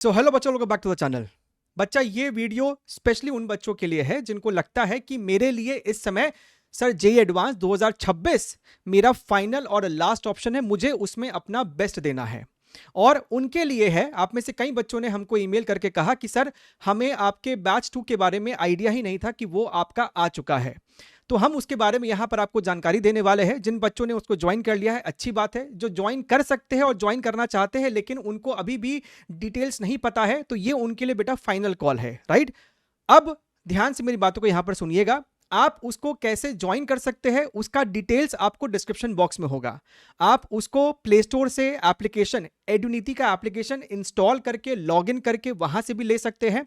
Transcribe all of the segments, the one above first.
सो hello बच्चों, welcome back to the channel. बच्चा, ये वीडियो स्पेशली उन बच्चों के लिए है जिनको लगता है कि मेरे लिए इस समय सर जेईई एडवांस 2026 मेरा फाइनल और लास्ट ऑप्शन है, मुझे उसमें अपना बेस्ट देना है। और उनके लिए है, आप में से कई बच्चों ने हमको ईमेल करके कहा कि सर हमें आपके बैच 2 के बारे में आइडिया ही नहीं था कि वो आपका आ चुका है। तो हम उसके बारे में यहां पर आपको जानकारी देने वाले हैं। जिन बच्चों ने उसको ज्वाइन कर लिया है, अच्छी बात है। जो ज्वाइन कर सकते हैं और ज्वाइन करना चाहते हैं लेकिन उनको अभी भी डिटेल्स नहीं पता है, तो ये उनके लिए बेटा फाइनल कॉल है, राइट। अब ध्यान से मेरी बातों को यहां पर सुनिएगा। आप उसको कैसे ज्वाइन कर सकते हैं उसका डिटेल्स आपको डिस्क्रिप्शन बॉक्स में होगा। आप उसको प्ले स्टोर से एप्लीकेशन एडुनिटी का एप्लीकेशन इंस्टॉल करके लॉगिन करके वहां से भी ले सकते हैं।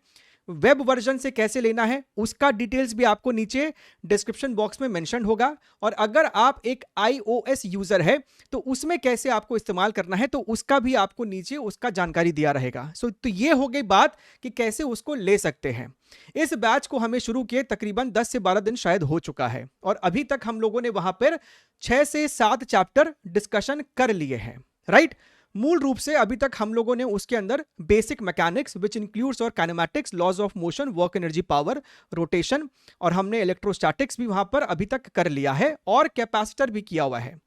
वेब वर्जन से कैसे लेना है उसका डिटेल्स भी आपको नीचे डिस्क्रिप्शन बॉक्स में मेंशन होगा। और अगर आप एक iOS यूजर है तो उसमें कैसे आपको इस्तेमाल करना है तो उसका भी आपको नीचे उसका जानकारी दिया रहेगा। तो ये हो गई बात कि कैसे उसको ले सकते हैं। इस बैच को हमें शुरू किए तकरीबन 10 से 12 दिन शायद हो चुका है और अभी तक हम लोगों ने वहां पर 6 से 7 चैप्टर डिस्कशन कर लिए हैं, राइट। मूल रूप से अभी तक हम लोगों ने उसके अंदर बेसिक मैकेनिक्स विच इंक्लूड्स और kinematics, laws of motion, work energy, power, rotation, और हमने इलेक्ट्रोस्टैटिक्स भी वहां पर अभी तक कर लिया है और कैपेसिटर भी किया हुआ है।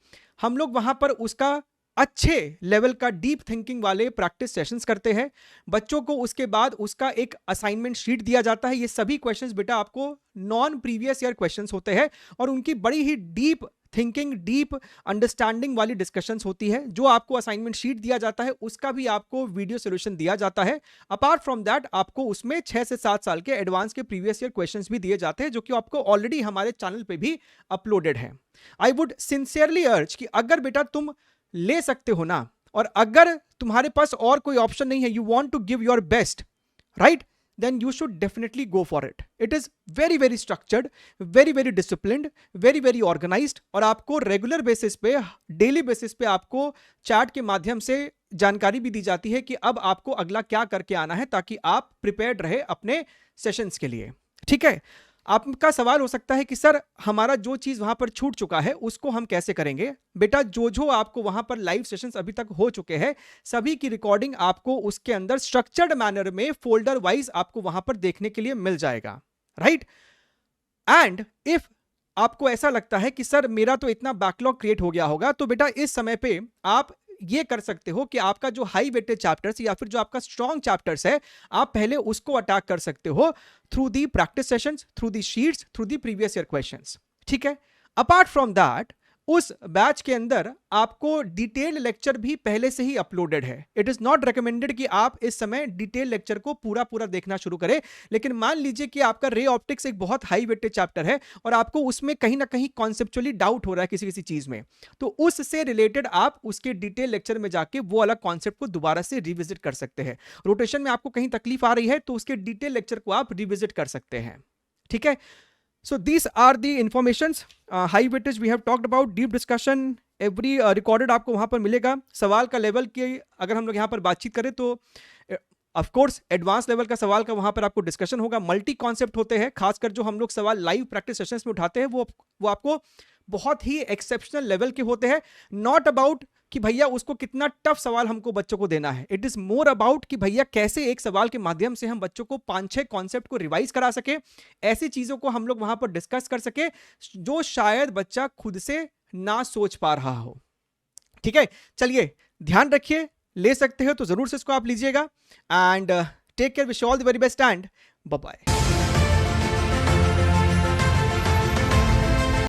हम लोग वहां पर उसका अच्छे लेवल का डीप थिंकिंग वाले प्रैक्टिस सेशंस करते हैं। बच्चों को उसके बाद उसका एक असाइनमेंट शीट दिया जाता है। ये सभी क्वेश्चंस बेटा आपको नॉन प्रीवियस ईयर क्वेश्चंस होते हैं और उनकी बड़ी ही डीप थिंकिंग, डीप अंडरस्टैंडिंग वाली डिस्कशंस होती है। जो आपको असाइनमेंट शीट दिया जाता है उसका भी आपको वीडियो सॉल्यूशन दिया जाता है। अपार्ट फ्रॉम दैट आपको उसमें 6 से 7 साल के एडवांस के प्रीवियस ईयर क्वेश्चंस भी दिए जाते हैं जो कि आपको ऑलरेडी हमारे चैनल पे भी अपलोडेड है। आई वुड सिंसियरली अर्ज कि अगर बेटा तुम ले सकते हो ना, और अगर तुम्हारे पास और कोई ऑप्शन नहीं है, you want to give your best, right, then you should definitely go for it. It is very very structured, very very disciplined, very very organized, और आपको रेगुलर बेसिस पे, डेली बेसिस पे आपको चैट के माध्यम से जानकारी भी दी जाती है कि अब आपको अगला क्या करके आना है ताकि आप प्रिपेयर्ड रहे अपने सेशंस के लिए, ठीक है। आपका सवाल हो सकता है कि सर हमारा जो चीज वहां पर छूट चुका है उसको हम कैसे करेंगे। बेटा जो आपको वहां पर लाइव सेशंस अभी तक हो चुके हैं सभी की रिकॉर्डिंग आपको उसके अंदर स्ट्रक्चर्ड मैनर में फोल्डर वाइज आपको वहां पर देखने के लिए मिल जाएगा, राइट। एंड इफ आपको ऐसा लगता है कि सर मेरा तो इतना बैकलॉग क्रिएट हो गया होगा, तो बेटा इस समय पे आप ये कर सकते हो कि आपका जो हाई वेटेड चैप्टर्स या फिर जो आपका स्ट्रॉन्ग चैप्टर्स है आप पहले उसको अटैक कर सकते हो through the practice sessions, through the sheets, through the previous year questions, ठीक है। अपार्ट फ्रॉम दैट उस बैच के अंदर आपको डिटेल लेक्चर भी पहले से ही अपलोडेड है। इट इज नॉट रिकमेंडेड कि आप इस समय डिटेल लेक्चर को पूरा पूरा देखना शुरू करें, लेकिन मान लीजिए कि आपका रे ऑप्टिक्स एक बहुत हाई वेटेड चैप्टर है और आपको उसमें कहीं ना कहीं कॉन्सेप्चुअली डाउट हो रहा है किसी किसी चीज में, तो उससे रिलेटेड आप उसके डिटेल लेक्चर में जाके वो अलग कॉन्सेप्ट को दोबारा से रिविजिट कर सकते हैं। रोटेशन में आपको कहीं तकलीफ आ रही है तो उसके डिटेल लेक्चर को आप रिविजिट कर सकते हैं, ठीक है। So these are the informations. High weightage we have talked about, deep discussion, every recorded आपको वहां पर मिलेगा। सवाल का लेवल की अगर हम लोग यहाँ पर बातचीत करें तो ऑफ कोर्स एडवांस लेवल का सवाल का वहां पर आपको डिस्कशन होगा। मल्टी कॉन्सेप्ट होते हैं, खासकर जो हम लोग सवाल लाइव प्रैक्टिस सेशंस में उठाते हैं वो आपको बहुत ही एक्सेप्शनल लेवल के होते हैं। नॉट अबाउट कि भैया उसको कितना टफ सवाल हमको बच्चों को देना है, इट इज मोर अबाउट कि भैया कैसे एक सवाल के माध्यम से हम बच्चों को 5-6 कॉन्सेप्ट को रिवाइज करा सके, ऐसी चीजों को हम लोग वहां पर डिस्कस कर सके जो शायद बच्चा खुद से ना सोच पा रहा हो, ठीक है। चलिए ध्यान रखिए, ले सकते हो तो जरूर से इसको आप लीजिएगा and take care, wish all the very best and bye bye.